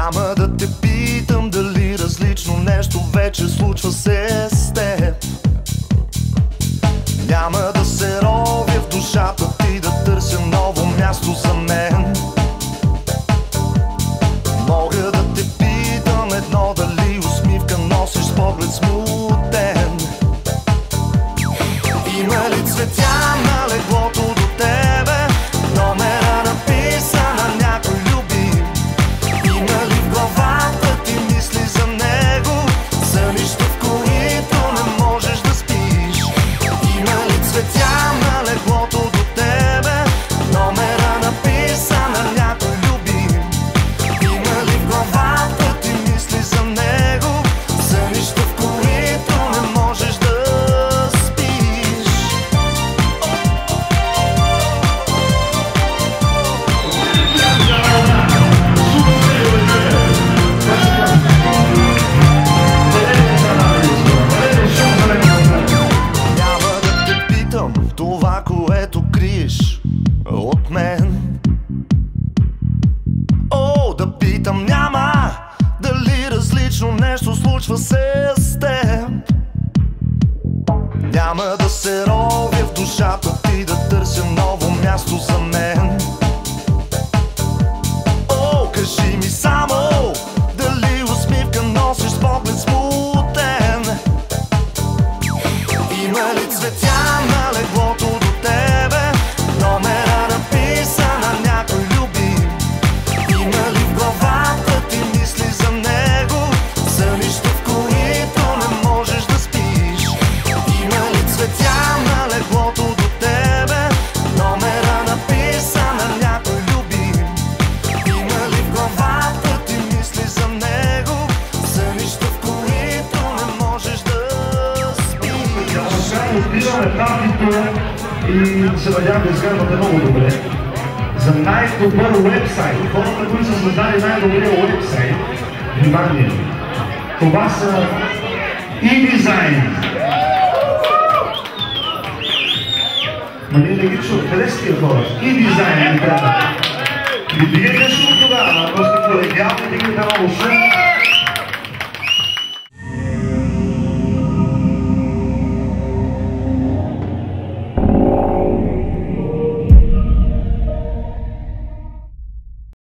Няма да те питам дали различно нещо вече случва се с теб. Няма да се ровя в душата ти да търся ново място за мен. Мога да те питам едно, дали усмивка носиш с поглед смутен. Има ли цветя на леглото до тебе, номера написан на някой любим? Има ли в главата ти мисли за него, сънища, в които не можеш да спиш? Има ли цветя на леглото до тебе, номера написан на някой любим? Има ли в главата ти мисли за него, сънища, в които не можеш да спиш? Няма да те питам това, което криеш от мен. О, да питам няма, дали различно нещо случва се с теб. Няма да се ровя в душата ти да търся ново място за мен. О, кажи ми само, дали усмивка носиш с поглед смутен? Има ли цветя на леглото до тебе, номера написан на някой любим? Има ли в главата ти мисли за него, сънища, в които не можеш да спиш? Има ли цветя на леглото до тебе, номера написан на някой любим? Има ли в главата ти мисли за него, сънища, в които не можеш да спиш? Сега откриваме таблито и се надявам да изгледате много добре. За най-добър уебсайт, хората, които са създали най-добрия уебсайт, внимание, това са eDesign. Ма ние не ги чуем, къде са тия хора? eDesign, ребята. И дигайте шум тогава, просто колегиално дигайте много шум.